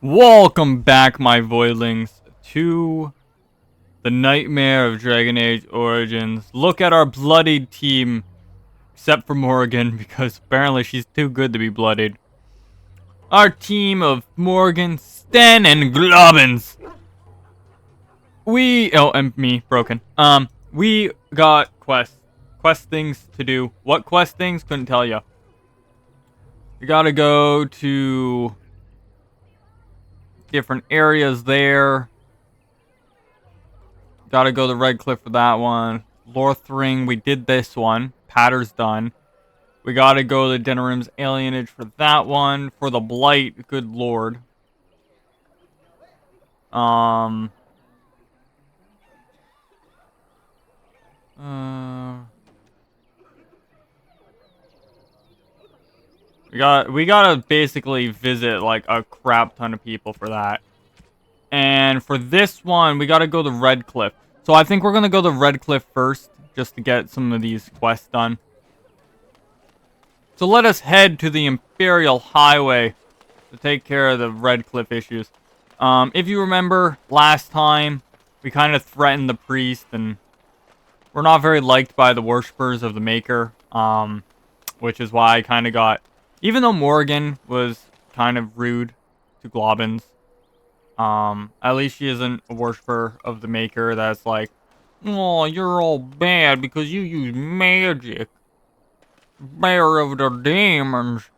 Welcome back, my voidlings, to the nightmare of Dragon Age Origins. Look at our bloodied team, except for Morgan, because apparently she's too good to be bloodied. Our team of Morgan, Sten, and Globbins. And me, broken. We got quest things to do. What quest things? Couldn't tell you. We gotta go to different areas there. Gotta go to Red Cliff for that one. Lothring, we did this one. Patter's done. We gotta go to Denerim's Alienage for that one. For the Blight, good lord. Uh, we gotta basically visit like a crap ton of people for that. And for this one, we gotta go to Red Cliff. So I think we're gonna go to Red Cliff first, just to get some of these quests done. So let us head to the Imperial Highway to take care of the Red Cliff issues. If you remember, last time, we kind of threatened the priest, and we're not very liked by the worshippers of the Maker, which is why I kind of got... Even though Morgan was kind of rude to Globbins, at least she isn't a worshipper of the Maker that's like, oh, you're all bad because you use magic. Bear of the demons.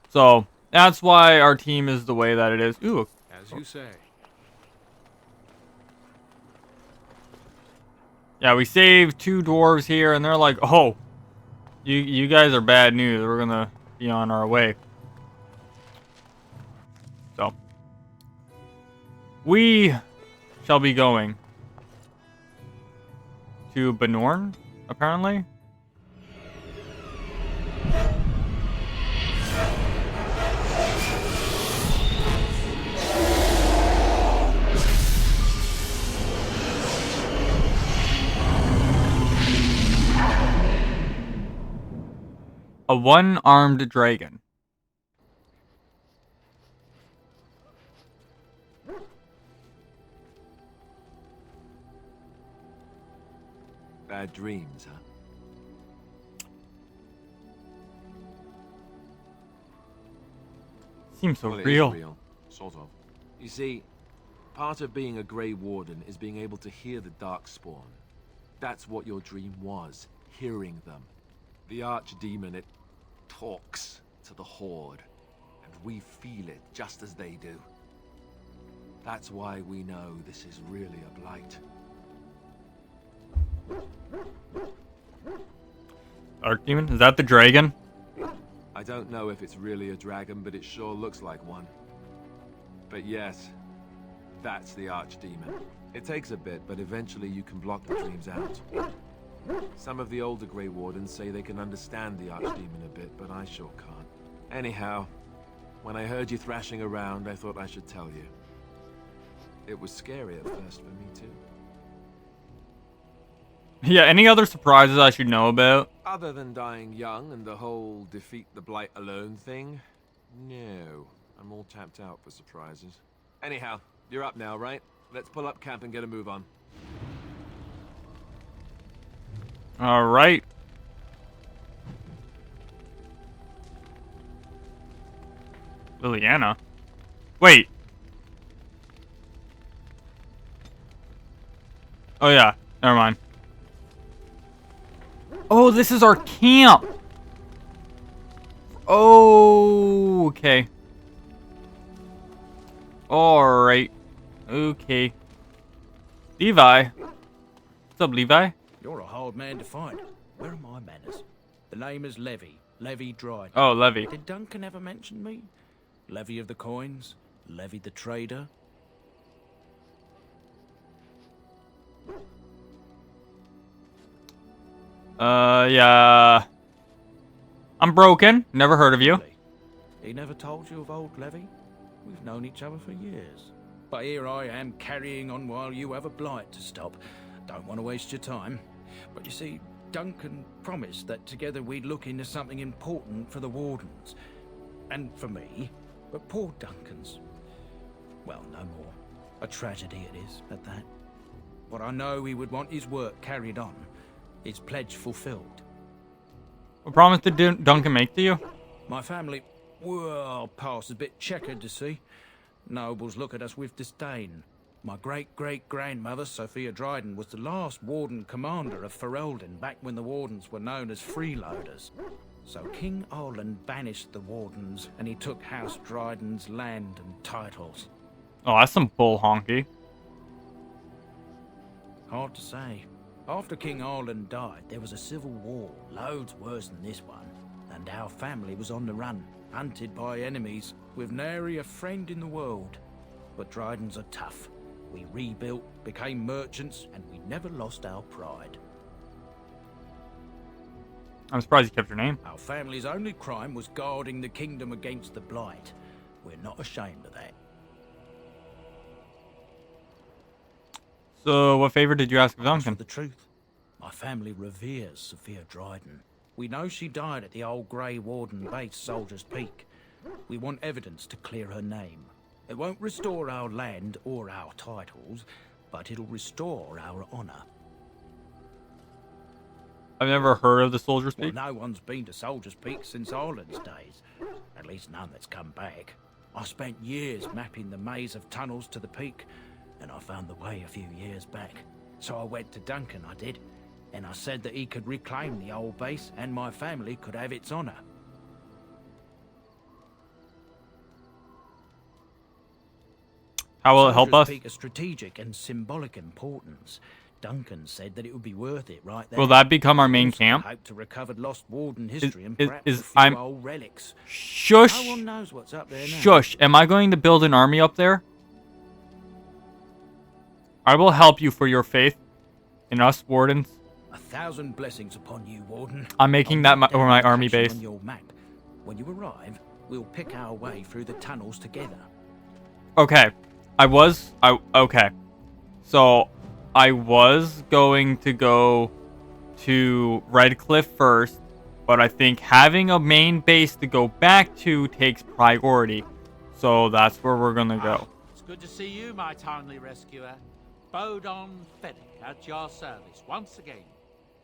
So, that's why our team is the way that it is. Ooh. As you say. Yeah, we saved 2 dwarves here, and they're like, oh, you guys are bad news. We're gonna be on our way. So, we shall be going to Benorn, apparently. A one-armed dragon. Bad dreams, huh? Seems so Well, it is real. real, sort of. You see, part of being a Grey Warden is being able to hear the Darkspawn. That's what your dream was, hearing them. The Archdemon, it talks to the Horde, and we feel it just as they do. That's why we know this is really a blight. Archdemon? Is that the dragon? I don't know if it's really a dragon, but it sure looks like one. But yes, that's the Archdemon. It takes a bit, but eventually you can block the dreams out. Some of the older Grey Wardens say they can understand the Archdemon a bit, but I sure can't. Anyhow, when I heard you thrashing around, I thought I should tell you. It was scary at first for me too. Yeah, any other surprises I should know about? Other than dying young and the whole defeat the Blight alone thing, no. I'm all tapped out for surprises. Anyhow, you're up now, right? Let's pull up camp and get a move on. Alright. Liliana? Wait. Oh yeah, never mind. Oh, this is our camp! Oh, okay. Alright. Okay. Levi. What's up, Levi? You're a hard man to find. Where are my manners? The name is Levy. Levy Dryden. Oh, Levy. Did Duncan ever mention me? Levy of the coins? Levy the trader? Yeah. I'm broken. Never heard of you. Really? He never told you of old Levy? We've known each other for years. But here I am carrying on while you have a blight to stop. Don't want to waste your time. But you see, Duncan promised that together we'd look into something important for the Wardens. And for me. But poor Duncan's... A tragedy it is, at that. But I know he would want his work carried on. His pledge fulfilled. What promise did Duncan make to you? My family, well, past is a bit checkered to see. Nobles look at us with disdain. My great-great-grandmother, Sophia Dryden, was the last warden commander of Ferelden back when the wardens were known as freeloaders. So King Olin banished the wardens, and he took House Dryden's land and titles. Oh, that's some bull honky. Hard to say. After King Olin died, there was a civil war, loads worse than this one, and our family was on the run, hunted by enemies, with nary a friend in the world. But Drydens are tough. We rebuilt, became merchants, and we never lost our pride. I'm surprised you kept your name. Our family's only crime was guarding the kingdom against the blight. We're not ashamed of that. So, what favor did you ask of For Duncan? the truth, my family reveres Sophia Dryden. We know she died at the old Grey Warden base, Soldier's Peak. We want evidence to clear her name. It won't restore our land or our titles, but it'll restore our honor. I've never heard of the Soldier's Well, Peak. no one's been to Soldier's Peak since Ireland's days. At least none that's come back. I spent years mapping the maze of tunnels to the peak, and I found the way a few years back. So I went to Duncan, I did, and I said that he could reclaim the old base and my family could have its honor. How will it help us? Soldier's Peak is strategic and symbolic importance. Duncan said that it would be worth it right there. Will that become our main Also camp? hope to recover lost warden history and is- perhaps is- a few I'm- old relics. Shush! No one knows what's up there now. Shush! Am I going to build an army up there? I will help you for your faith in us, wardens. 1,000 blessings upon you, Warden. I'm making I'll that mark down my the army location base. On your map. When you arrive, we'll pick our way through the tunnels together. Okay. Okay. So, I was going to go to Redcliffe first, but I think having a main base to go back to takes priority. So, that's where we're gonna go. It's good to see you, my timely rescuer. Bodon Fennick at your service once again.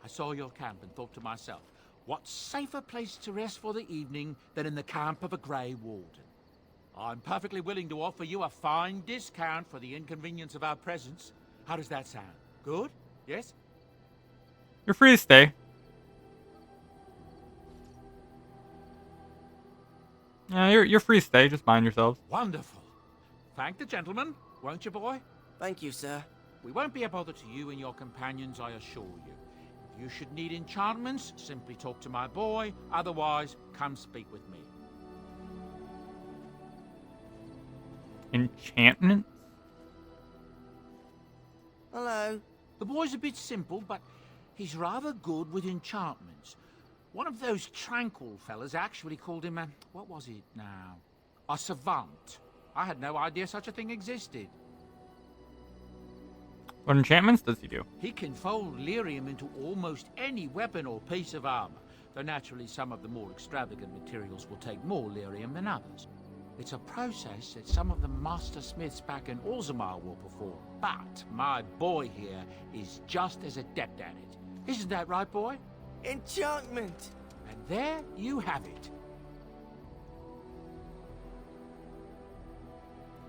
I saw your camp and thought to myself, what safer place to rest for the evening than in the camp of a Grey Warden? I'm perfectly willing to offer you a fine discount for the inconvenience of our presence. How does that sound? Good? Yes? You're free to stay. Yeah, you're free to stay. Just mind yourselves. Wonderful. Thank the gentleman, won't you, boy? Thank you, sir. We won't be a bother to you and your companions, I assure you. If you should need enchantments, simply talk to my boy. Otherwise, come speak with me. Enchantment? Hello. The boy's a bit simple, but he's rather good with enchantments. One of those tranquil fellas actually called him a... what was it now? A savant. I had no idea such a thing existed. What enchantments does he do? He can fold lyrium into almost any weapon or piece of armor, though naturally some of the more extravagant materials will take more lyrium than others. It's a process that some of the master smiths back in Orzammar will perform, but my boy here is just as adept at it. Isn't that right, boy? Enchantment. And there you have it.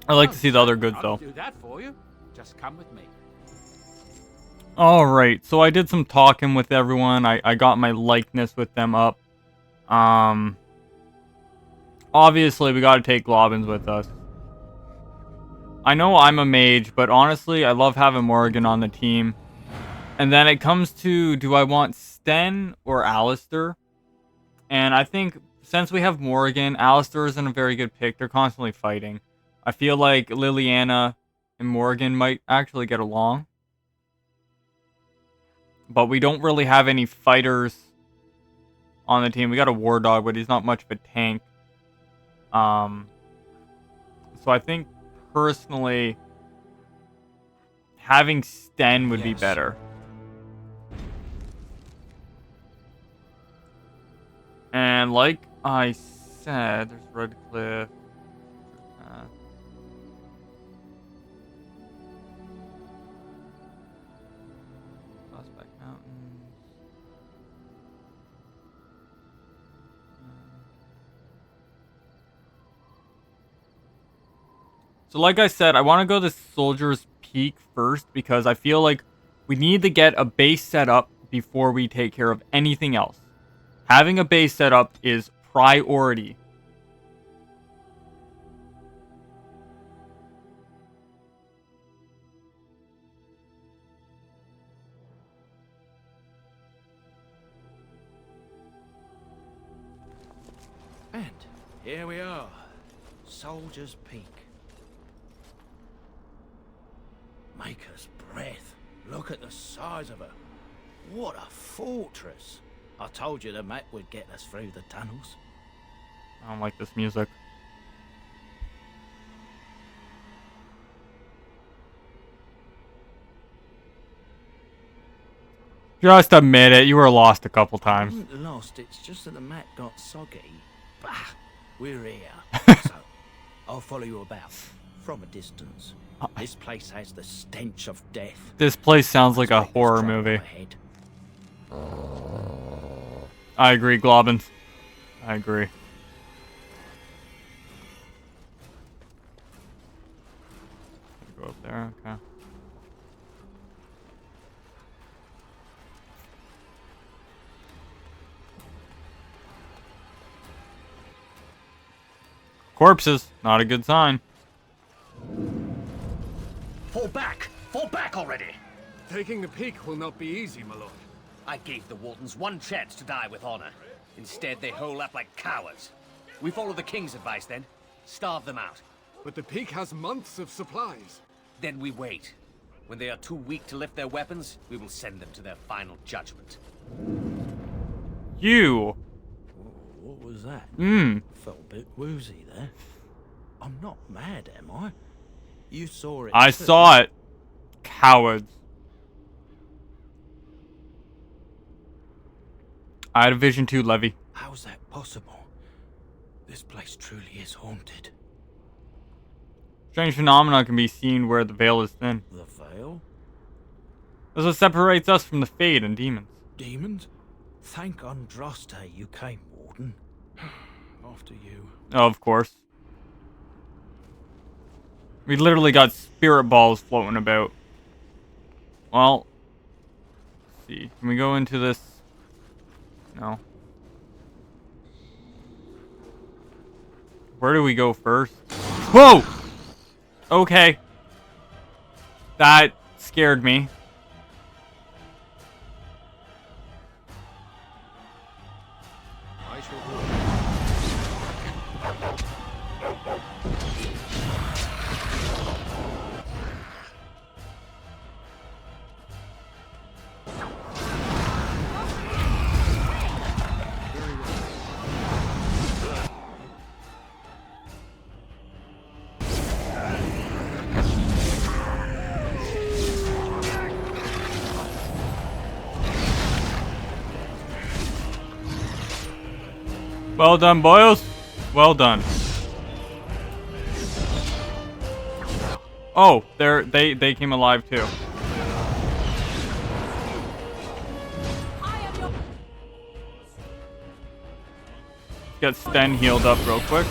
I like to see the other goods, I'll though. do that for you. Just come with me. Alright, so I did some talking with everyone. I got my likeness with them up. Obviously, we gotta take Globins with us. I know I'm a mage, but honestly, I love having Morrigan on the team. And then it comes to, do I want Sten or Alistair? And I think, since we have Morrigan, Alistair isn't a very good pick. They're constantly fighting. I feel like Liliana and Morrigan might actually get along. But we don't really have any fighters on the team. We got a War Dog, but he's not much of a tank. So I think, personally, having Sten would be better. And like I said, there's Redcliffe. So like I said, I want to go to Soldier's Peak first because I feel like we need to get a base set up before we take care of anything else. Having a base set up is priority. And here we are. Soldier's Peak. Maker's breath. Look at the size of her. What a fortress. I told you the map would get us through the tunnels. I don't like this music. Just admit it, you were lost a couple times. I wasn't lost, it's just that the map got soggy. Bah, we're here. So, I'll follow you about, from a distance. This place has the stench of death. This place sounds like a horror movie. I agree, Globbins. I agree. Go up there, okay. Corpses, not a good sign. Fall back! Fall back already! Taking the peak will not be easy, my lord. I gave the Wardens one chance to die with honor. Instead, they hole up like cowards. We follow the King's advice then. Starve them out. But the peak has months of supplies. Then we wait. When they are too weak to lift their weapons, we will send them to their final judgment. You! What was that? Felt a bit woozy there. I'm not mad, am I? You saw it. I too. saw it. Cowards. I had a vision too, Levy. How's that possible? This place truly is haunted. Strange phenomena can be seen where the veil is thin. The veil? That's what separates us from the Fade and demons. Demons? Thank Andraste you came, Warden. After you. Oh, of course. We literally got spirit balls floating about. Well, let's see. Can we go into this? No. Where do we go first? Whoa! Okay. That scared me. Well done, boys. Well done. Oh, they came alive too. Get Sten healed up real quick.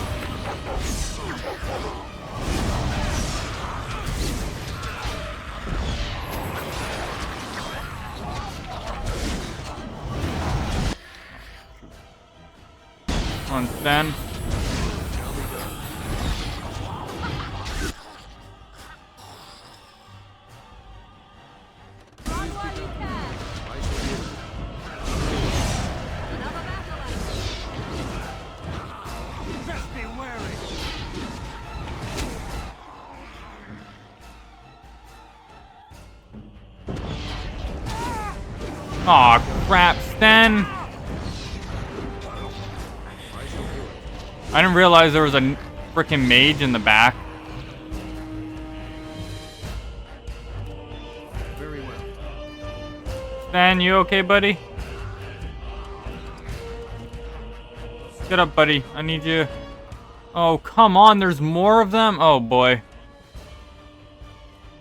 On Sten. Aw, crap, Sten. I didn't realize there was a freaking mage in the back. Very well. Sten, you okay, buddy? Get up, buddy. I need you. Oh, come on. There's more of them? Oh, boy.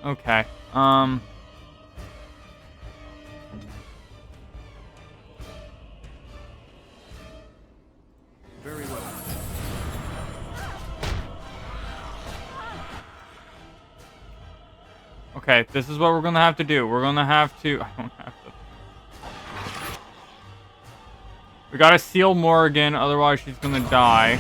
Okay. Okay, this is what we're gonna have to do. We're gonna have to... I don't have to... We gotta seal Morrigan, otherwise she's gonna die.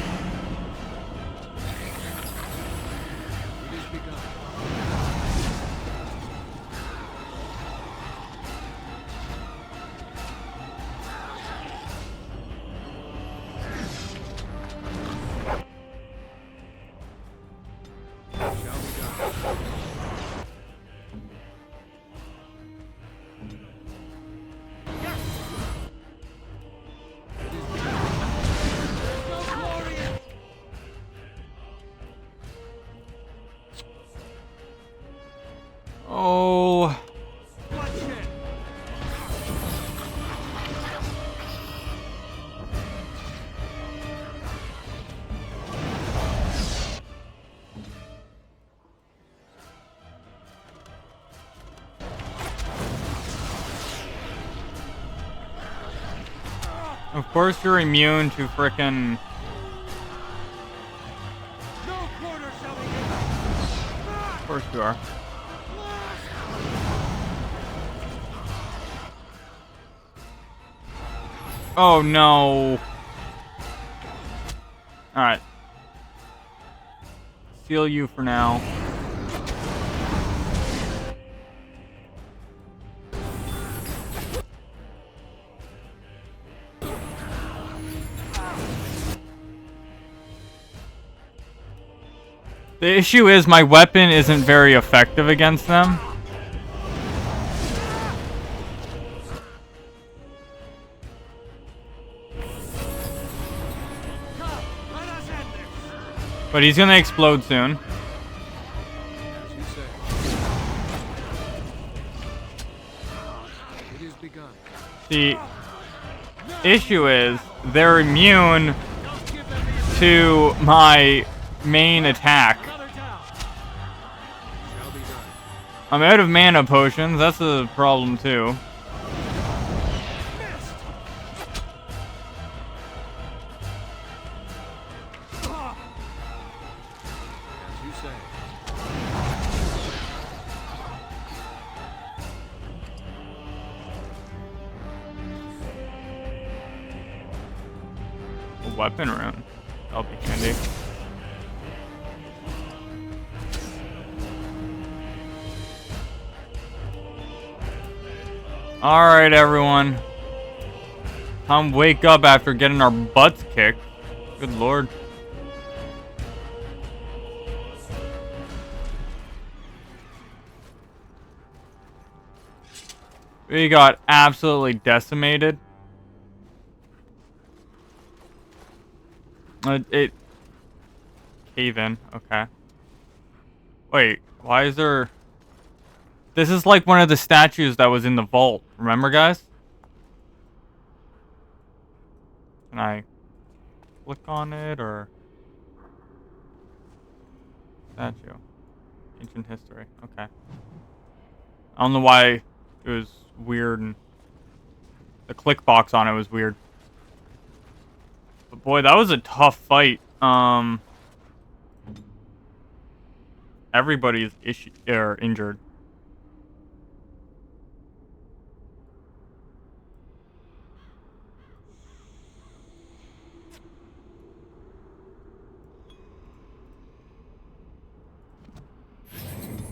Oh... Of course you're immune to frickin'... Of course you are. Oh no. Alright. Seal you for now. The issue is my weapon isn't very effective against them. But he's gonna explode soon. The issue is they're immune to my main attack. I'm out of mana potions, that's a problem too. A weapon rune. That'll be handy. Alright, everyone. Time to wake up after getting our butts kicked. Good lord. We got absolutely decimated. It... Cave in. Okay. Wait, why is there... This is like one of the statues that was in the vault. Remember, guys? Can I click on it, or... Statue. Ancient history. Okay. I don't know why it was weird, and... The click box on it was weird. But boy, that was a tough fight. Everybody's injured.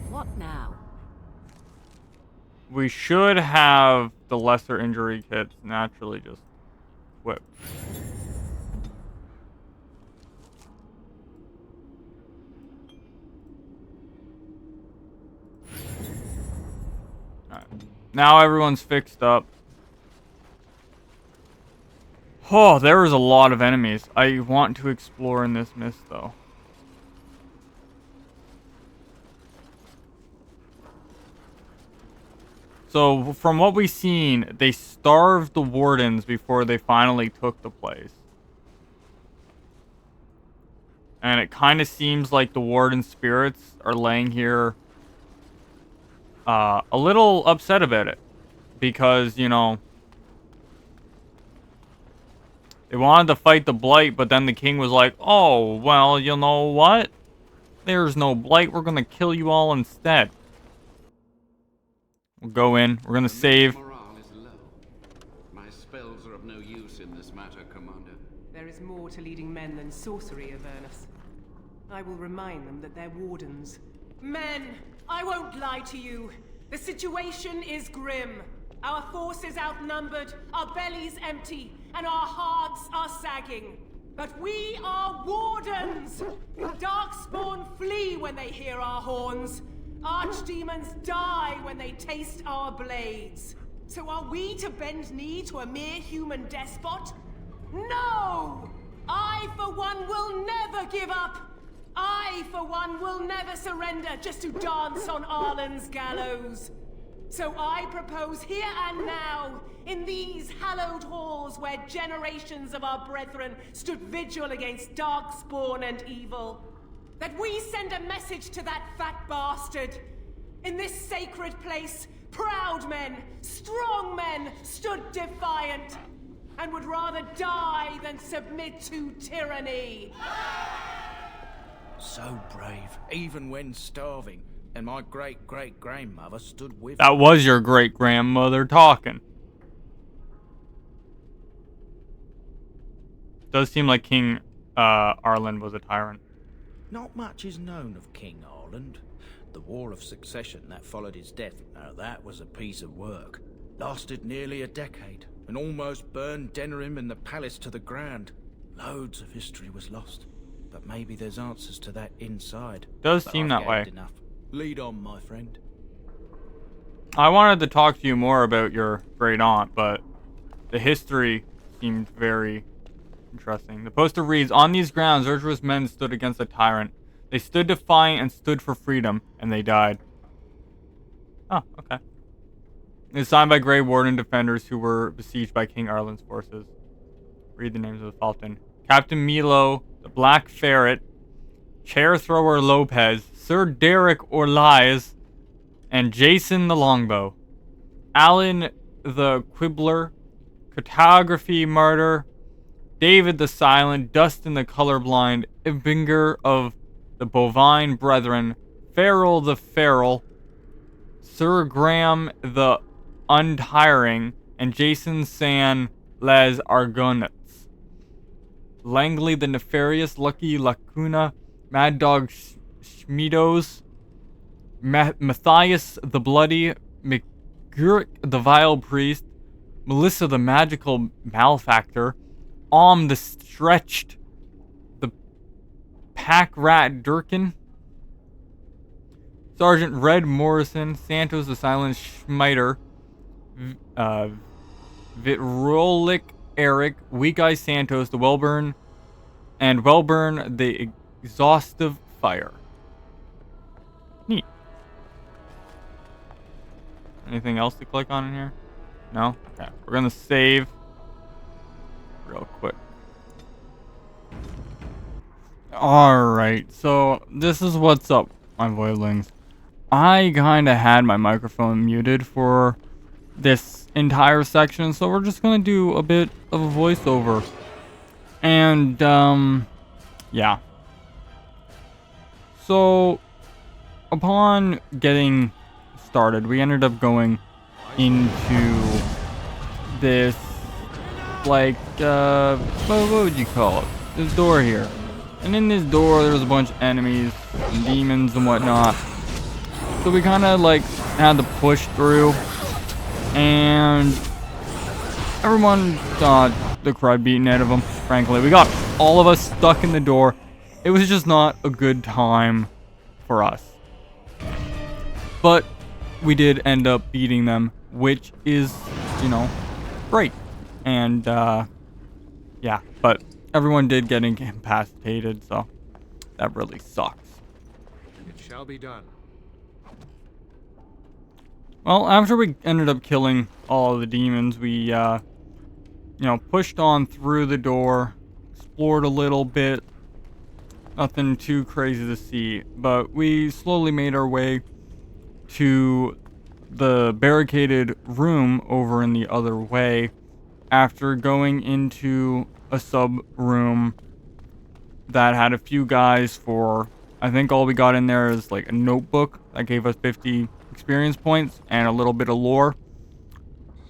What now? We should have the lesser injury kits naturally just equipped. Alright. Now everyone's fixed up. Oh, there was a lot of enemies. I want to explore in this mist, though. So, from what we've seen, they starved the wardens before they finally took the place. And it kind of seems like the warden spirits are laying here a little upset about it. Because, you know, they wanted to fight the blight, but then the king was like, oh, well, you know what? There's no blight, we're gonna kill you all instead. We'll go in. We're gonna save. Morale is low. My spells are of no use in this matter, Commander. There is more to leading men than sorcery, Avernus. I will remind them that they're wardens. Men, I won't lie to you. The situation is grim. Our forces outnumbered, our bellies empty, and our hearts are sagging. But we are wardens! Darkspawn flee when they hear our horns. Archdemons die when they taste our blades. So are we to bend knee to a mere human despot? No! I, for one, will never give up! I, for one, will never surrender just to dance on Arlen's gallows. So I propose here and now, in these hallowed halls where generations of our brethren stood vigil against darkspawn and evil, that we send a message to that fat bastard. In this sacred place, proud men, strong men stood defiant, and would rather die than submit to tyranny. So brave, even when starving. And my great-great-grandmother stood with That was your great-grandmother talking. Does seem like King Arlen was a tyrant. Not much is known of King Arland. The War of Succession that followed his death, now that was a piece of work. Lasted nearly a decade, and almost burned Denerim and the palace to the ground. Loads of history was lost, but maybe there's answers to that inside. Does But seem I've that way. gathered enough. Lead on, my friend. I wanted to talk to you more about your great aunt, but the history seemed very interesting. The poster reads, "On these grounds, virtuous men stood against a tyrant. They stood defiant and stood for freedom, and they died." Oh, okay. It's signed by Grey Warden defenders who were besieged by King Arlen's forces. Read the names of the Fulton. Captain Milo, the Black Ferret, Chair Thrower Lopez, Sir Derek Orlais, and Jason the Longbow. Alan the Quibbler, Cartography Martyr, David the Silent, Dustin the Colorblind, Ibinger of the Bovine Brethren, Farrell the Feral, Sir Graham the Untiring, and Jason San Les Argonauts. Langley the Nefarious, Lucky Lacuna, Mad Dog Schmedos, Matthias the Bloody, McGurk the Vile Priest, Melissa the Magical Malefactor, the Stretched, the Pack Rat Durkin, Sergeant Red Morrison, Santos the Silent Schmiter, Vitrolik Eric, Weak Eye Santos, the Wellburn, and Wellburn the Exhaustive Fire. Neat. Anything else to click on in here? No? Okay. We're gonna save real quick. Alright, so this is what's up, my voidlings. I kinda had my microphone muted for this entire section, so we're just gonna do a bit of a voiceover. And, yeah. So, upon getting started, we ended up going into this, like, what would you call it? This door here. And in this door, there was a bunch of enemies, and demons and whatnot. So we kind of, like, had to push through. And everyone got the crud beaten out of them, frankly. We got all of us stuck in the door. It was just not a good time for us. But we did end up beating them, which is, you know, great. And, yeah, but everyone did get incapacitated, so that really sucks. It shall be done. Well, after we ended up killing all of the demons, we, you know, pushed on through the door, explored a little bit. Nothing too crazy to see, but we slowly made our way to the barricaded room over in the other way after going into a sub room that had a few guys for, I think all we got in there is like a notebook that gave us 50 experience points and a little bit of lore.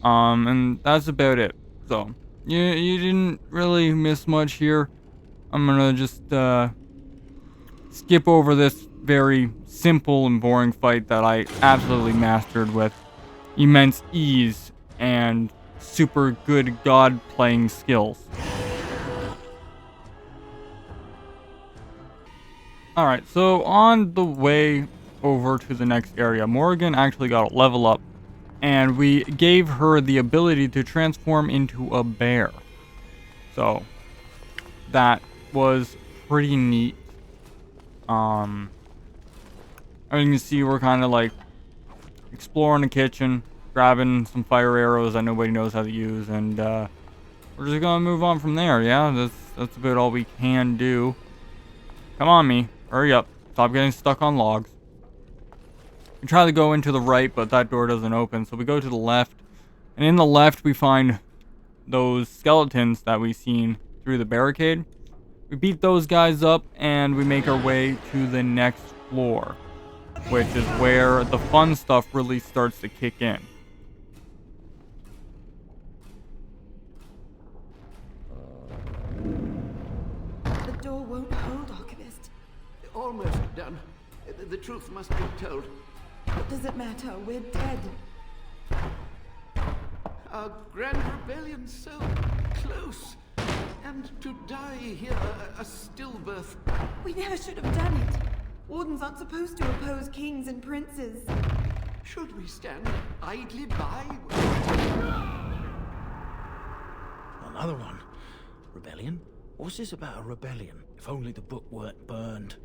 And that's about it. So, you didn't really miss much here. I'm gonna just skip over this very simple and boring fight that I absolutely mastered with immense ease and super good god playing skills. Alright, so on the way over to the next area, Morrigan actually got a level up, and we gave her the ability to transform into a bear. So, that was pretty neat. As you can see, we're kind of like exploring the kitchen, grabbing some fire arrows that nobody knows how to use, and we're just gonna move on from there. Yeah, that's about all we can do. Come on, me. Hurry up. Stop getting stuck on logs. We try to go into the right, but that door doesn't open, so we go to the left. And in the left, we find those skeletons that we seen through the barricade. We beat those guys up, and we make our way to the next floor, which is where the fun stuff really starts to kick in. The door won't hold, Archivist. Almost done. The truth must be told. What does it matter? We're dead. Our grand rebellion's so close. And to die here, a stillbirth. We never should have done it. Wardens aren't supposed to oppose kings and princes. Should we stand idly by? Another one. Rebellion? What's this about a rebellion? If only the book weren't burned.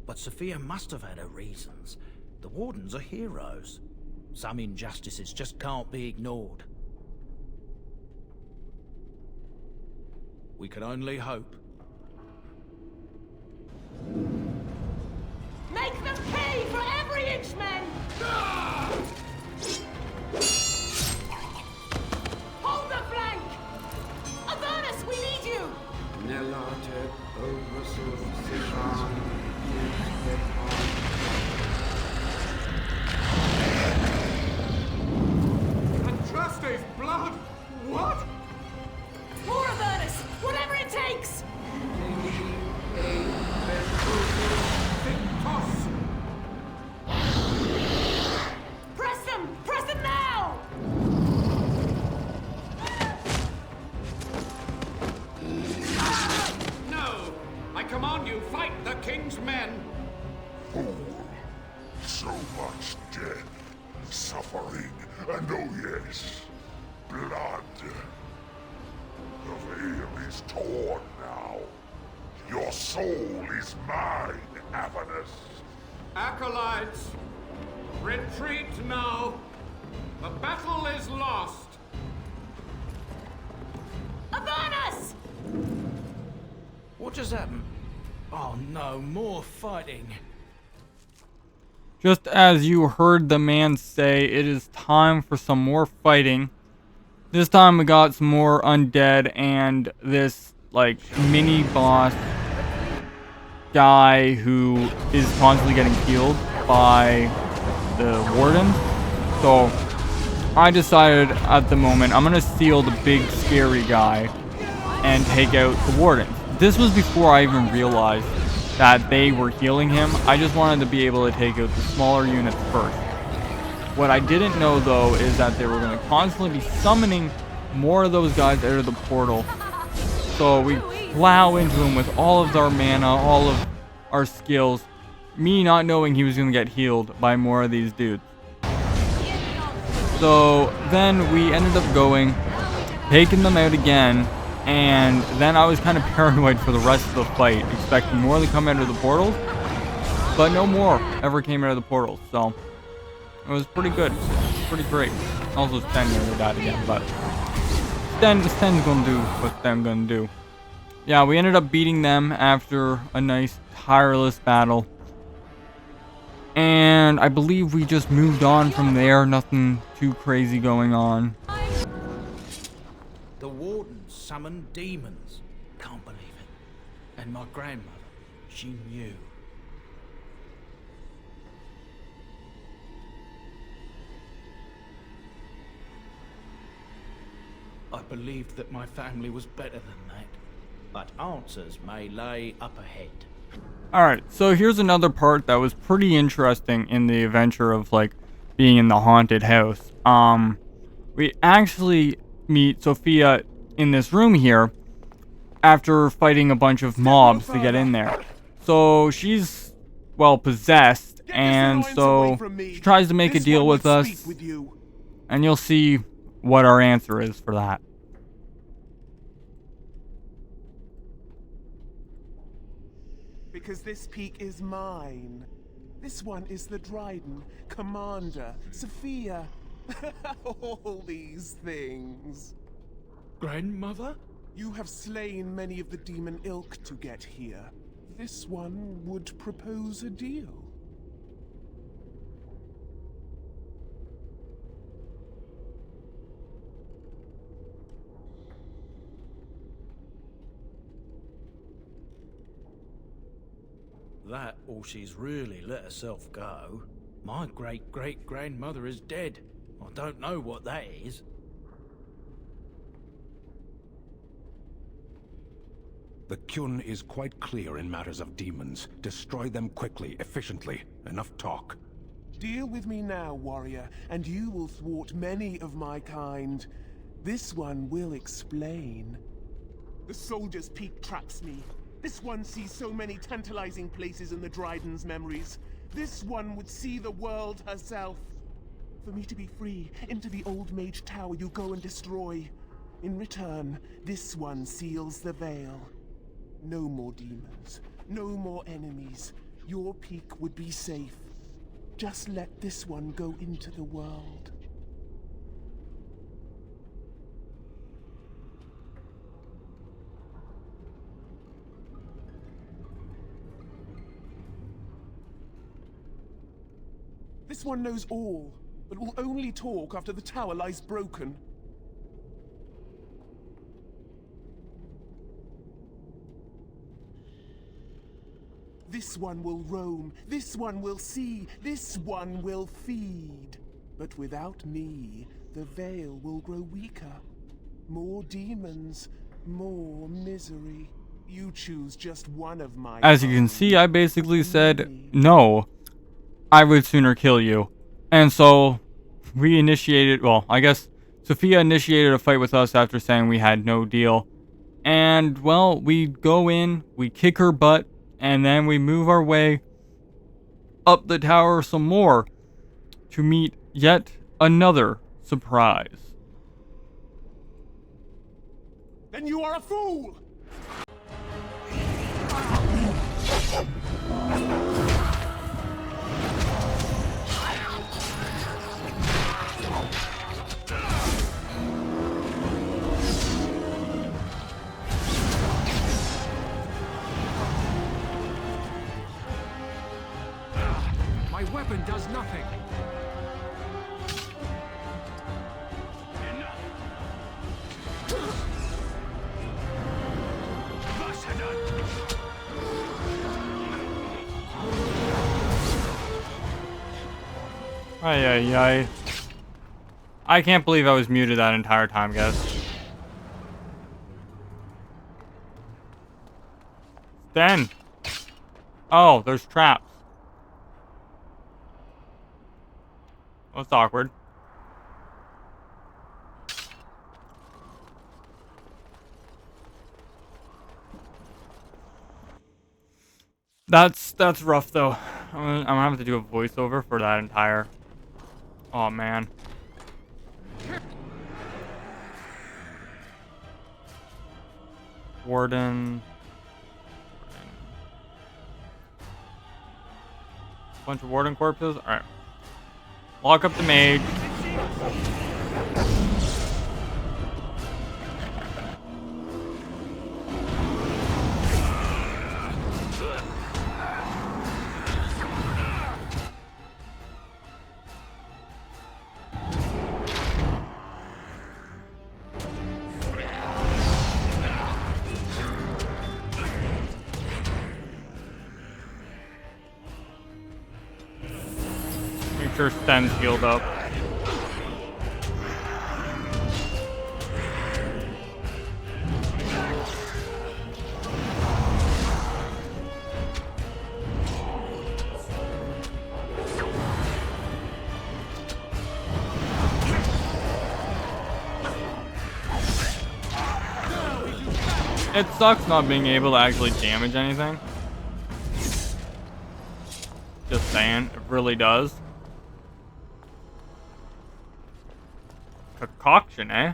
But Sophia must have had her reasons. The Wardens are heroes. Some injustices just can't be ignored. We can only hope. Make them pay for every inch, men! Hold the flank! Avernus, we need you! Andraste's blood! What? More Avernus! Whatever it takes! Press them! Press them now! No! I command you, fight the king's men! Fool. So much death, suffering, and oh yes, blood. The veil is torn now. Your soul is mine, Avernus. Acolytes, retreat now. The battle is lost. Avernus! What just happened? Oh no, more fighting. Just as you heard the man say, it is time for some more fighting. This time we got some more undead and this, like, mini-boss guy who is constantly getting healed by the warden. So, I decided at the moment, I'm gonna steal the big, scary guy and take out the warden. This was before I even realized that they were healing him. I just wanted to be able to take out the smaller units first. What I didn't know, though, is that they were going to constantly be summoning more of those guys out of the portal. So we plow into him with all of our mana, all of our skills, me not knowing he was going to get healed by more of these dudes. So then we ended up going, taking them out again, and then I was kind of paranoid for the rest of the fight, expecting more to come out of the portals, but no more ever came out of the portals, so it was pretty good, pretty great. Also Sten nearly died again, but Sten's gonna do what Sten's gonna do. Yeah, we ended up beating them after a nice tireless battle, and I believe we just moved on from there, nothing too crazy going on. The Wardens summoned demons. Can't believe it. And my grandmother, she knew. I believed that my family was better than that. But answers may lay up ahead. Alright, so here's another part that was pretty interesting in the adventure of, like, being in the haunted house. We actually meet Sophia in this room here after fighting a bunch of mobs to get in there. So she's, well, possessed, and so she tries to make a deal with us, and you'll see what our answer is for that. Because this peak is mine. This one is the Dryden, Commander, Sophia. All these things. Grandmother? You have slain many of the demon ilk to get here. This one would propose a deal. That, or she's really let herself go. My great-great-grandmother is dead. I don't know what that is. The Kyun is quite clear in matters of demons. Destroy them quickly, efficiently. Enough talk. Deal with me now, warrior, and you will thwart many of my kind. This one will explain. The Soldier's Peak traps me. This one sees so many tantalizing places in the Dryden's memories. This one would see the world herself. For me to be free, into the Old Mage Tower you go and destroy. In return, this one seals the veil. No more demons, no more enemies. Your peak would be safe. Just let this one go into the world. This one knows all, but will only talk after the tower lies broken. This one will roam, this one will see, this one will feed. But without me, the veil will grow weaker. More demons, more misery. You choose just one of my As you can see, I basically said, no, I would sooner kill you. And so, we initiated, well, I guess Sophia initiated a fight with us after saying we had no deal. And, well, we go in, we kick her butt, and then we move our way up the tower some more to meet yet another surprise. Then you are a fool! My weapon does nothing. Ay, ay, ay. I can't believe I was muted that entire time, guys. Then. Oh, there's traps. Well, that's awkward. That's rough though. I'm gonna have to do a voiceover for that entire. Oh man. Warden. Bunch of warden corpses. All right. Lock up the mage. sure Sten's healed up. It sucks not being able to actually damage anything. Just saying, it really does. Concoction, eh?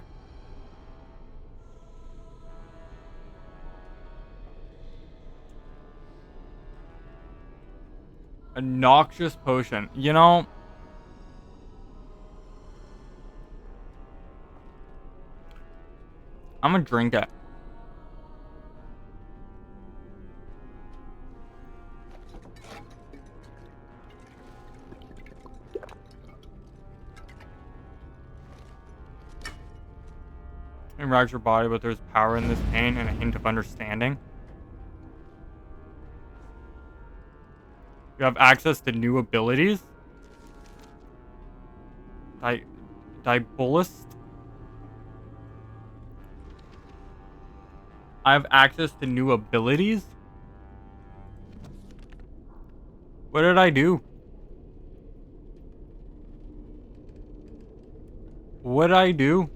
A noxious potion. You know, I'm gonna drink it. It rags your body, but there's power in this pain and a hint of understanding. You have access to new abilities. Diabolist. I have access to new abilities? What did I do? What did I do?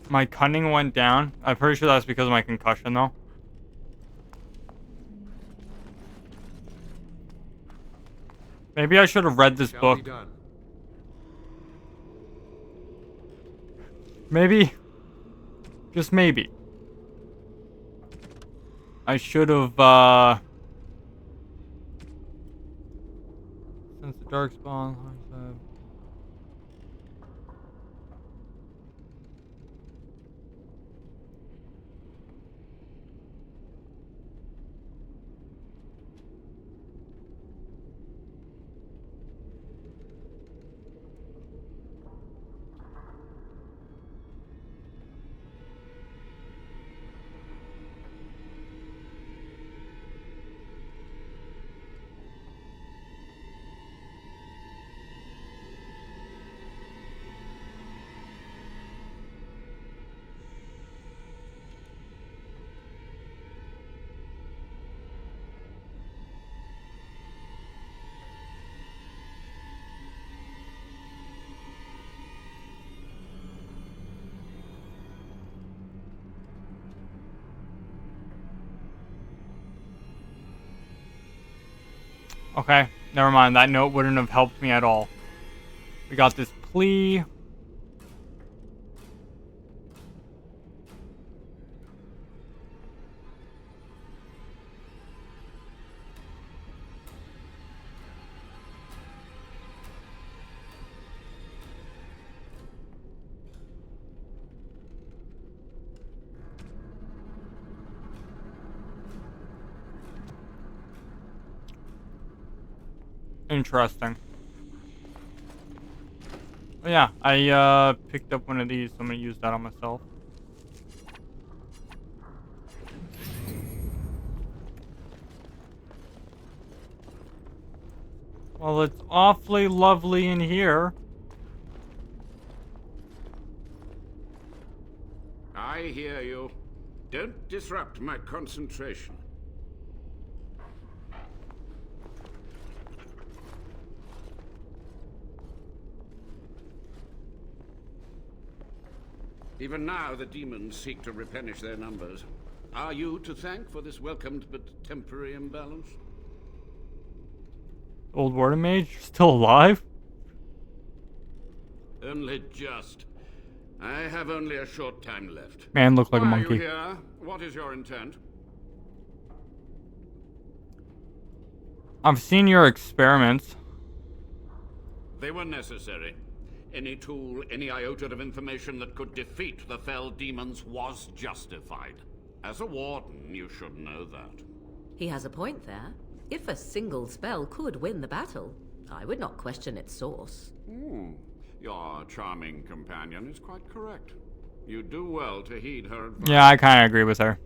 My cunning went down. I'm pretty sure that's because of my concussion, though. Maybe I should have read this book. Maybe. Just maybe. I should have, since the dark spawn, okay, never mind. That note wouldn't have helped me at all. We got this plea. Interesting. Oh, yeah, I picked up one of these, so I'm gonna use that on myself. Well, it's awfully lovely in here. I hear you. Don't disrupt my concentration. Even now, the demons seek to replenish their numbers. Are you to thank for this welcomed but temporary imbalance? Old Warden Mage, you're still alive? Only just. I have only a short time left. Man, look like a Why monkey. are you here? What is your intent? I've seen your experiments. They were necessary. Any tool, any iota of information that could defeat the fell demons was justified. As a warden, you should know that. He has a point there. If a single spell could win the battle, I would not question its source. Your charming companion is quite correct. You do well to heed her advice. Yeah, I kind of agree with her.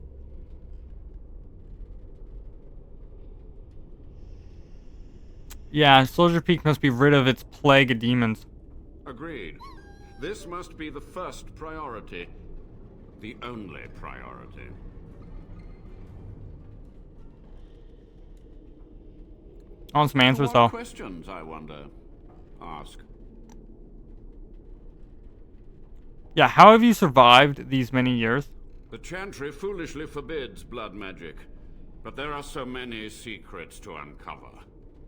Yeah, Soldier Peak must be rid of its plague of demons. Agreed. This must be the first priority. The only priority. I want some answers, What though. questions, I wonder? Ask. Yeah, how have you survived these many years? The Chantry foolishly forbids blood magic, but there are so many secrets to uncover.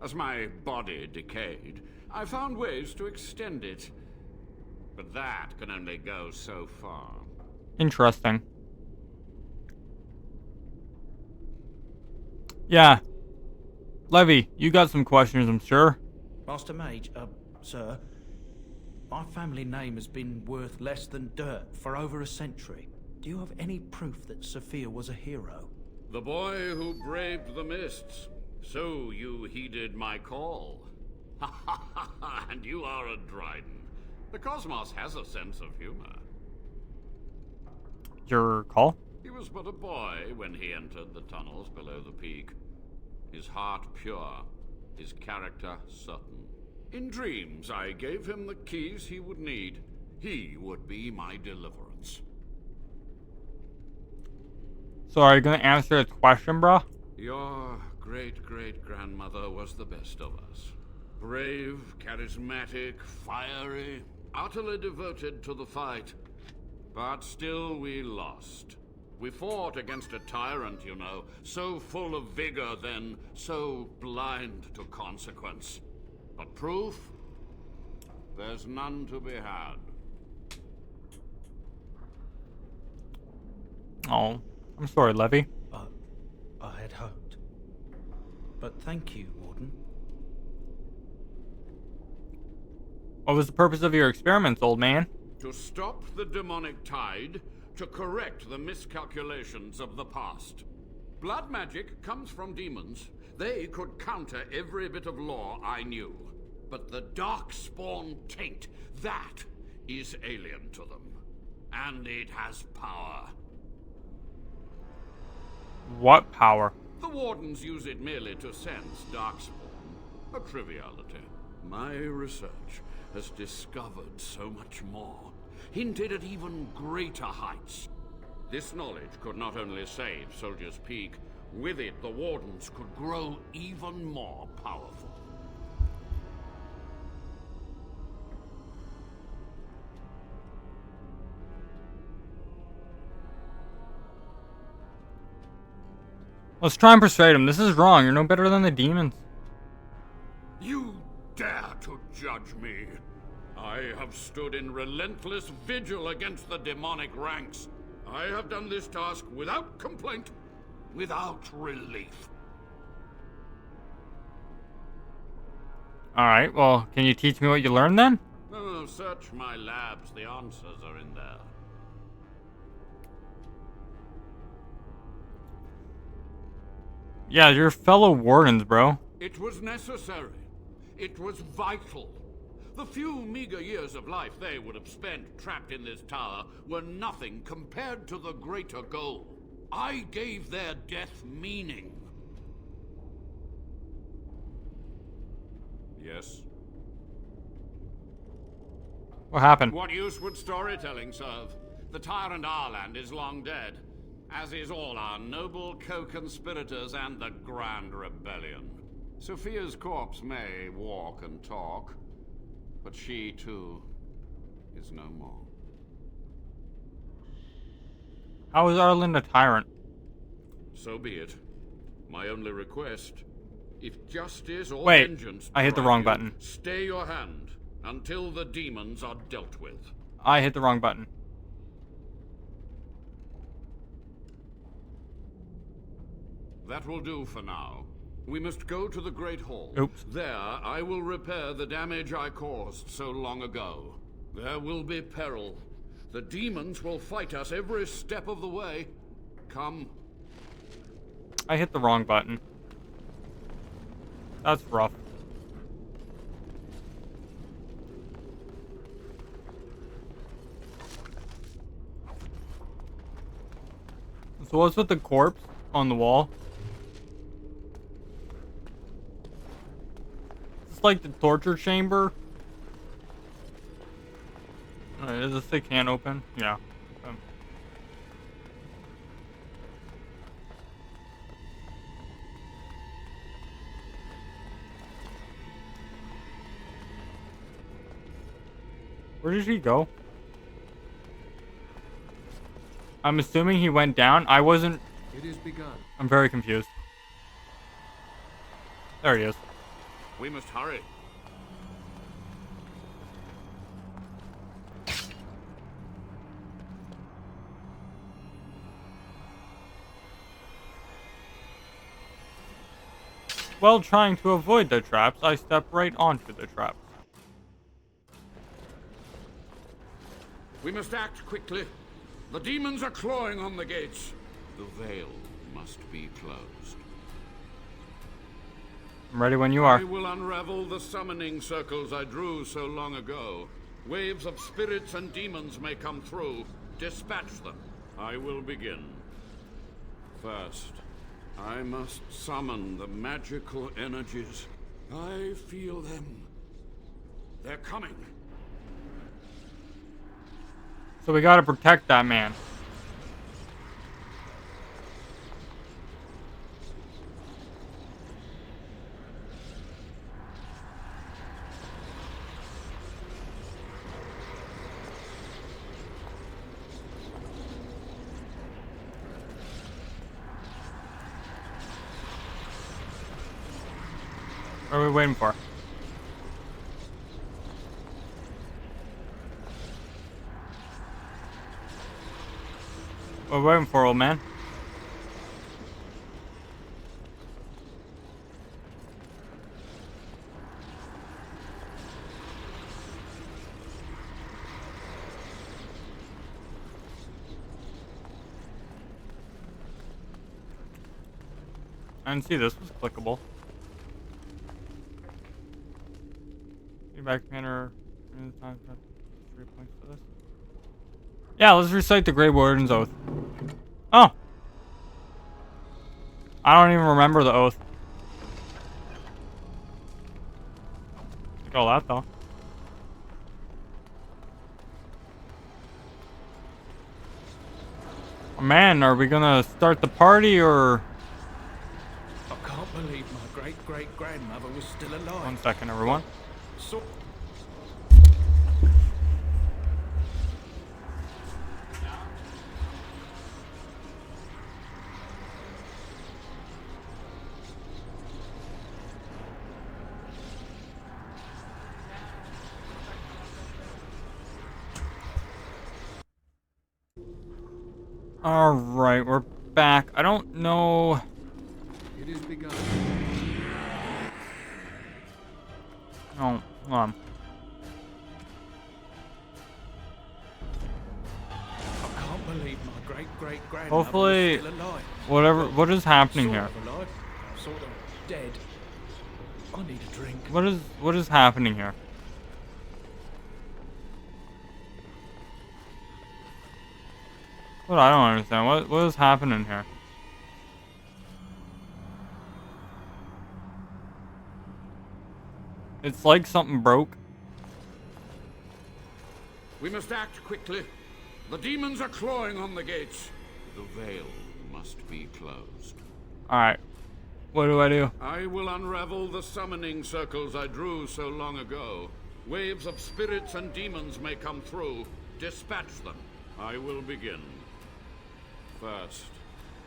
As my body decayed, I found ways to extend it. But that can only go so far. Interesting. Yeah. Levy, you got some questions, I'm sure. Master Mage, sir, my family name has been worth less than dirt for over a century. Do you have any proof that Sophia was a hero? The boy who braved the mists. So you heeded my call. And you are a Dryden. The cosmos has a sense of humor. Your call? He was but a boy when he entered the tunnels below the peak. His heart pure, his character certain. In dreams, I gave him the keys he would need. He would be my deliverance. So are you going to answer its question, bro? Your great-great-grandmother was the best of us. Brave, charismatic, fiery, utterly devoted to the fight. But still we lost. We fought against a tyrant, you know, so full of vigor then, so blind to consequence. But proof? There's none to be had. Oh, I'm sorry, Levy. I had hoped. But thank you, Warden. What was the purpose of your experiments, old man? To stop the demonic tide, to correct the miscalculations of the past. Blood magic comes from demons. They could counter every bit of law I knew. But the Darkspawn taint, that is alien to them. And it has power. What power? The Wardens use it merely to sense Darkspawn. A triviality. My research has discovered so much more. Hinted at even greater heights. This knowledge could not only save Soldier's Peak, with it the Wardens could grow even more powerful. Let's try and persuade him. This is wrong. You're no better than the demons. You dare to judge me? I have stood in relentless vigil against the demonic ranks. I have done this task without complaint, without relief. Alright, well, can you teach me what you learned then? Oh, search my labs. The answers are in there. Yeah, you're fellow wardens, bro. It was necessary. It was vital. The few meager years of life they would have spent trapped in this tower were nothing compared to the greater goal. I gave their death meaning. Yes? What happened? What use would storytelling serve? The tyrant Arland is long dead, as is all our noble co-conspirators and the Grand Rebellion. Sophia's corpse may walk and talk, but she, too, is no more. How is Arland a tyrant? So be it. My only request, if justice or Wait, vengeance I hit the drive wrong you, button. stay your hand until the demons are dealt with. I hit the wrong button. That will do for now. We must go to the Great Hall. Oops. There, I will repair the damage I caused so long ago. There will be peril. The demons will fight us every step of the way. Come. I hit the wrong button. That's rough. So what's with the corpse on the wall? It's like the torture chamber. Is this they can't open? Yeah. Where did he go? I'm assuming he went down. I wasn't. It is begun. I'm very confused. There he is. We must hurry. While trying to avoid the traps, I step right onto the traps. We must act quickly. The demons are clawing on the gates. The veil must be closed. I'm ready when you are. I will unravel the summoning circles I drew so long ago. Waves of spirits and demons may come through. Dispatch them. I will begin. First, I must summon the magical energies. I feel them. They're coming. So we gotta protect that man. What are we waiting for? What are we waiting for, old man? I didn't see this was clickable. Back banner. 3 points for this. Yeah, let's recite the Grey Warden's Oath. Oh. I don't even remember the oath. Look at all that though. Oh, man, are we gonna start the party or? I can't believe my great-great-grandmother was still alive. 1 second, everyone. So Alright, we're back. I don't know. It is begun. Oh, hold on. I can't believe my great-great-grandmother Hopefully, was still alive. what is happening here? Sort of alive, sort of dead. I need a drink. What is happening here? What I don't understand. What is happening here? It's like something broke. We must act quickly. The demons are clawing on the gates. The veil must be closed. Alright. What do I do? I will unravel the summoning circles I drew so long ago. Waves of spirits and demons may come through. Dispatch them. I will begin. First,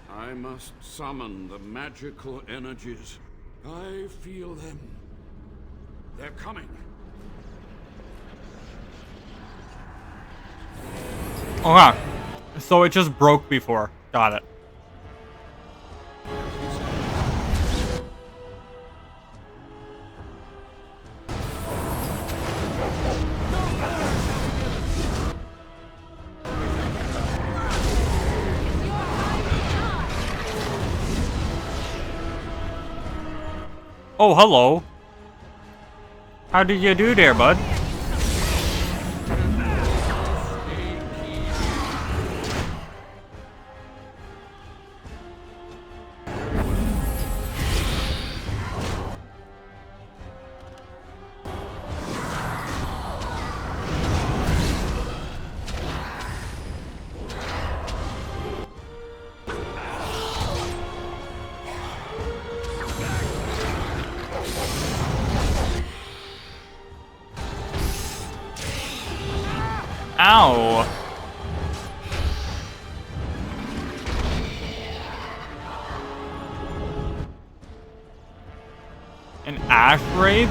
I must summon the magical energies. I feel them. They're coming. Okay. So it just broke before. Got it. Oh, hello. How did you do there, bud? Ow. An ash wraith?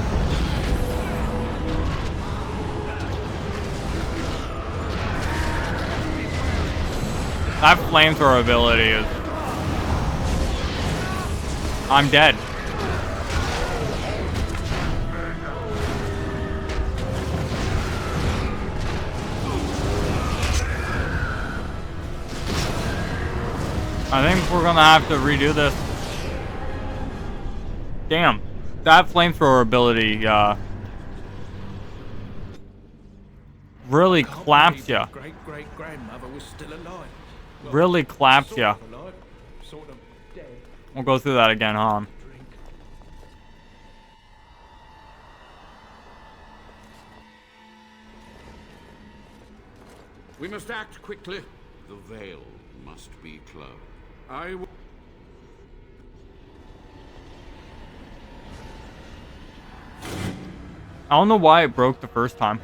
That flamethrower ability is... I'm dead. I think we're gonna have to redo this. Damn. That flamethrower ability, really claps ya. Great-great-grandmother was still alive. Well, Really claps sort ya. of alive, sort of dead. We'll go through that again, huh? We must act quickly. The veil must be closed. I will... I don't know why it broke the first time.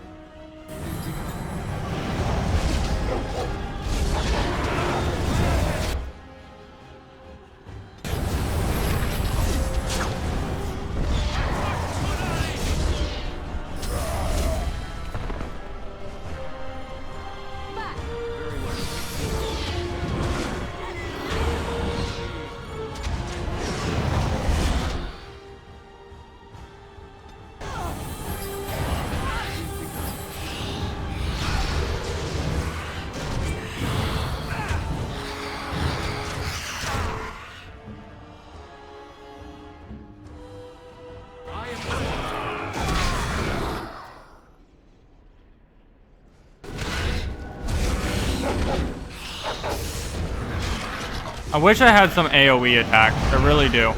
I wish I had some AoE attacks. I really do.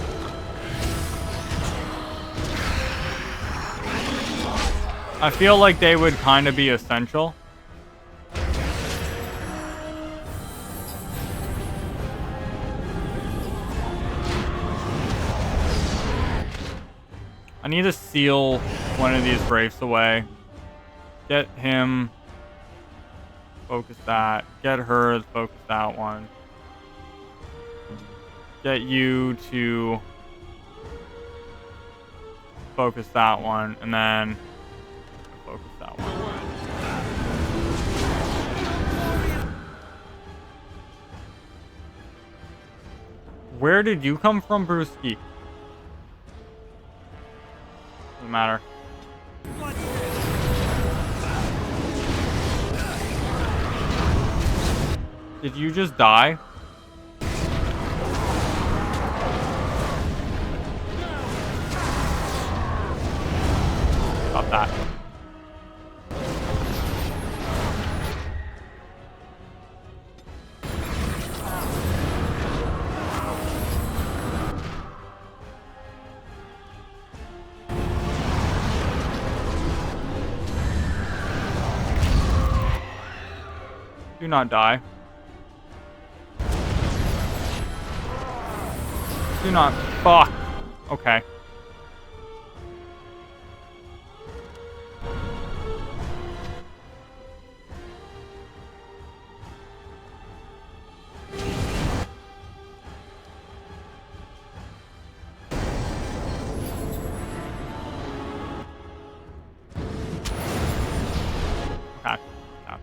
I feel like they would kind of be essential. I need to seal one of these wraiths away. Get him. Focus that. Get her to focus that one. Get you to focus that one, and then focus that one. Where did you come from, Brewski? Doesn't matter. Did you just die? Stop that. Do not die. Do not. Fuck. Okay. Okay. Yeah.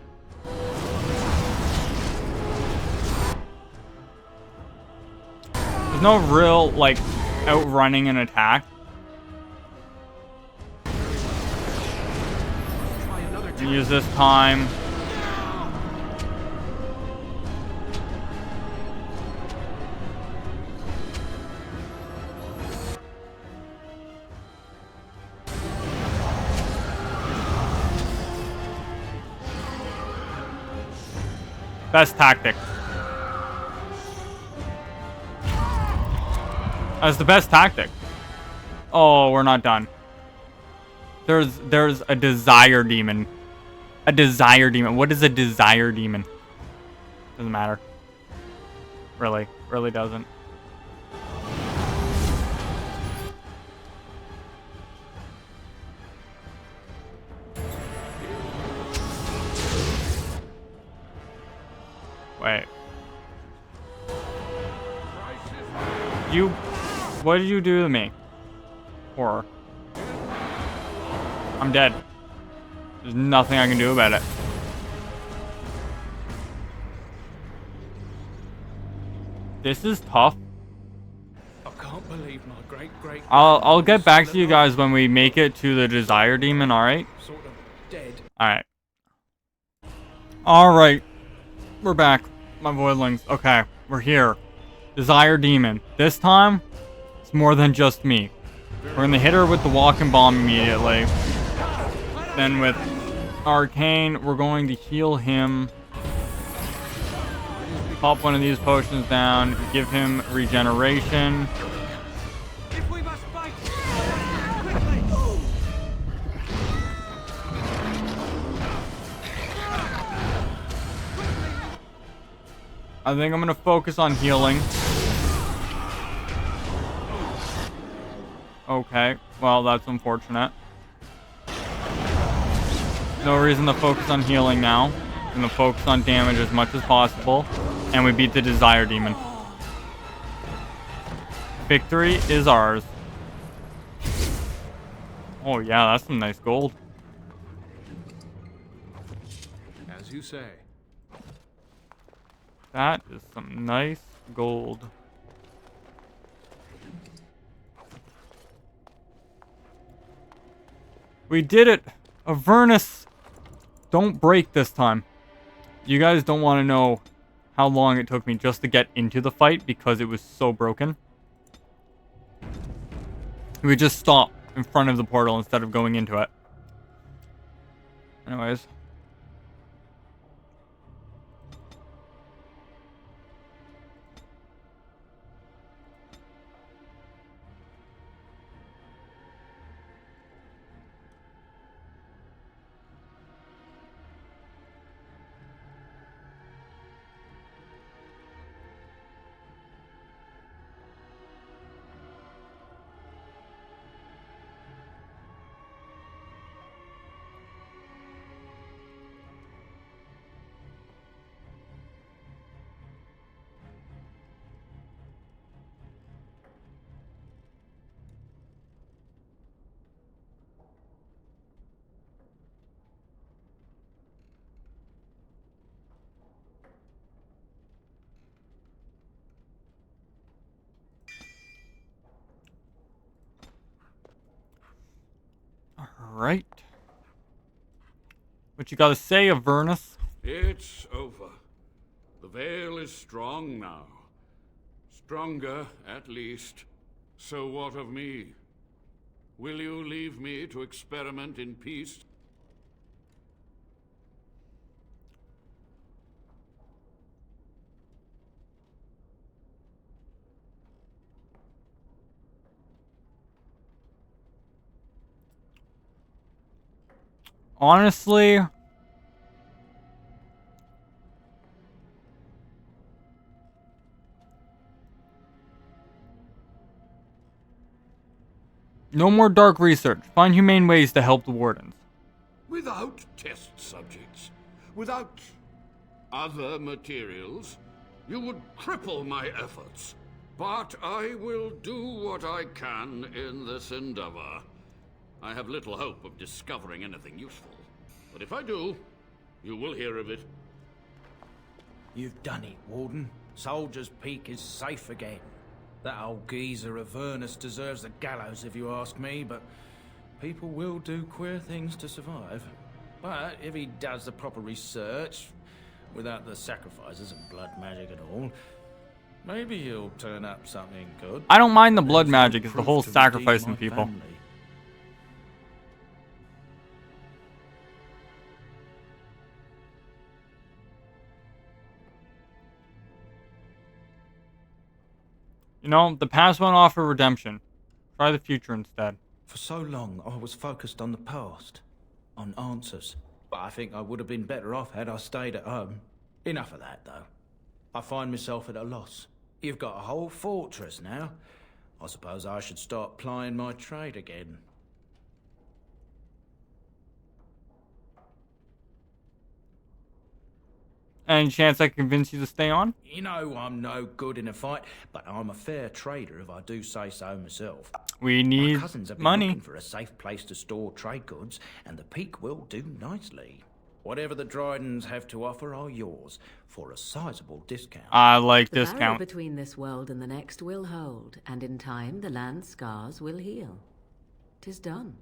There's no real, like, outrunning an attack. Use this time. Best tactic. That's the best tactic. Oh, we're not done. There's a desire demon. A desire demon. What is a desire demon? Doesn't matter. Really doesn't. Wait. What did you do to me? Horror. I'm dead. There's nothing I can do about it. This is tough. I can't believe my great. I'll get back to you guys when we make it to the desire demon, alright? Sort of dead. Alright. Alright. We're back. My voidlings. Okay, we're here. Desire demon. This time, it's more than just me. We're gonna hit her with the walking bomb immediately. Then with arcane, we're going to heal him. Pop one of these potions down. Give him regeneration. I think I'm gonna focus on healing. Okay, well that's unfortunate. No reason to focus on healing now. I'm gonna focus on damage as much as possible. And we beat the desire demon. Victory is ours. Oh yeah, that's some nice gold. As you say. That is some nice gold. We did it! Avernus! Don't break this time. You guys don't want to know how long it took me just to get into the fight because it was so broken. We just stopped in front of the portal instead of going into it. Anyways. Alright. What you gotta say, Avernus? It's over. The veil is strong now. Stronger, at least. So what of me? Will you leave me to experiment in peace? Honestly, no more dark research. Find humane ways to help the wardens. Without test subjects, without other materials, you would cripple my efforts. But I will do what I can in this endeavor. I have little hope of discovering anything useful. But if I do, you will hear of it. You've done it, Warden. Soldier's Peak is safe again. That old geezer Avernus deserves the gallows if you ask me, but people will do queer things to survive. But if he does the proper research, without the sacrifices and blood magic at all, maybe he'll turn up something good. I don't mind the blood magic, it's the whole sacrificing people. Family. You know, the past won't offer redemption. Try the future instead. For so long, I was focused on the past, on answers. But I think I would have been better off had I stayed at home. Enough of that, though. I find myself at a loss. You've got a whole fortress now. I suppose I should start plying my trade again. Any chance I can convince you to stay on? You know I'm no good in a fight, but I'm a fair trader if I do say so myself. We need My cousins have been money. looking for a safe place to store trade goods, and the Peak will do nicely. Whatever the Drydens have to offer are yours, for a sizable discount. I like The barrier discount. between this world and the next will hold, and in time the land's scars will heal. 'Tis done.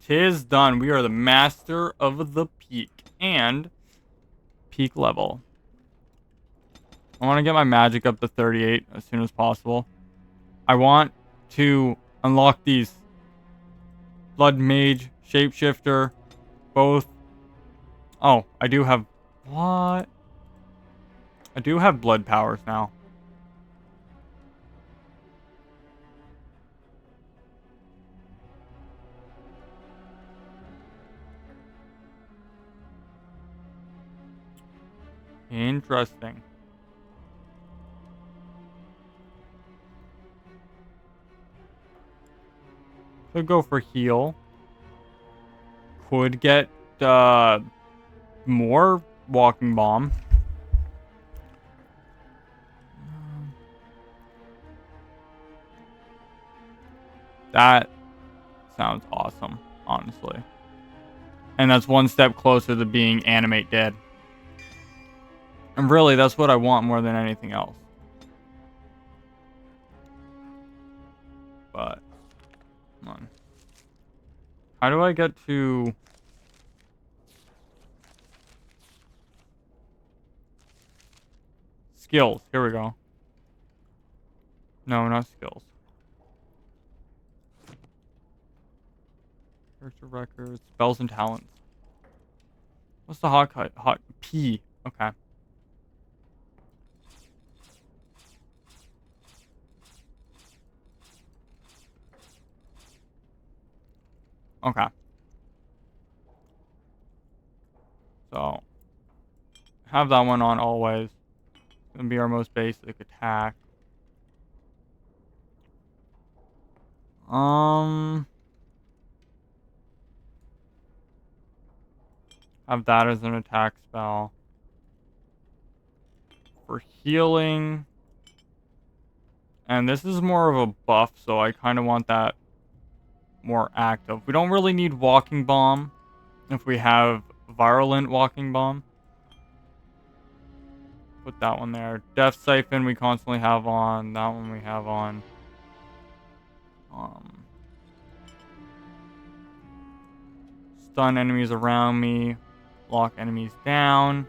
'Tis done. We are the master of the peak. And peak level. I want to get my magic up to 38 as soon as possible. I want to unlock these. Blood Mage, Shapeshifter, both. Oh, I do have... What? I do have blood powers now. Interesting. Could go for heal. Could get more walking bomb. That sounds awesome, honestly. And that's one step closer to being animate dead. And really, that's what I want more than anything else. But, come on. How do I get to... Skills. Here we go. No, not skills. Character records, spells and talents. What's the hot P? Okay. Okay. So, have that one on always. It's gonna be our most basic attack. Have that as an attack spell. For healing. And this is more of a buff, so I kind of want that more active. We don't really need Walking Bomb if we have Virulent Walking Bomb. Put that one there. Death Siphon we constantly have on. That one we have on. Stun enemies around me. Lock enemies down.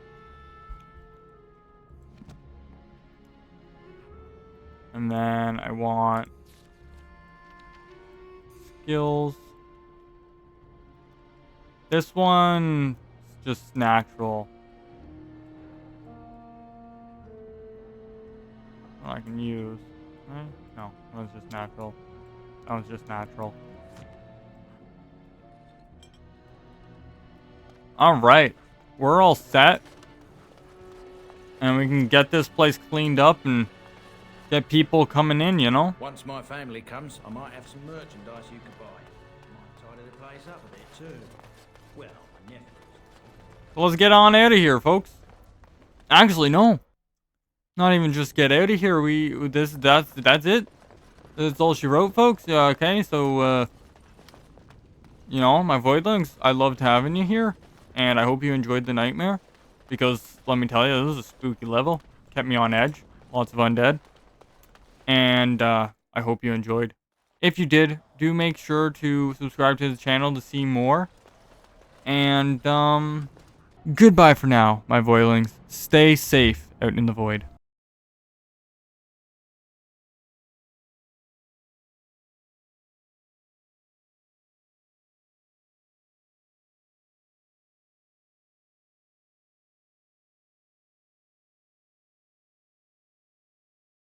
And then I want skills. This one is just natural. What I can use. No, that was just natural. That was just natural. Alright. We're all set. And we can get this place cleaned up and get people coming in, you know? Once my family comes, I might have some merchandise you could buy. Might tidy the place up a bit too. Well, my nephew. So let's get on out of here, folks. Actually, no. Not even just get out of here. That's it. That's all she wrote, folks. Okay, so you know, my voidlings, I loved having you here, and I hope you enjoyed the nightmare, because let me tell you, this is a spooky level. Kept me on edge. Lots of undead. And I hope you enjoyed. If you did, do make sure to subscribe to the channel to see more. And goodbye for now, my voidlings. Stay safe out in the void.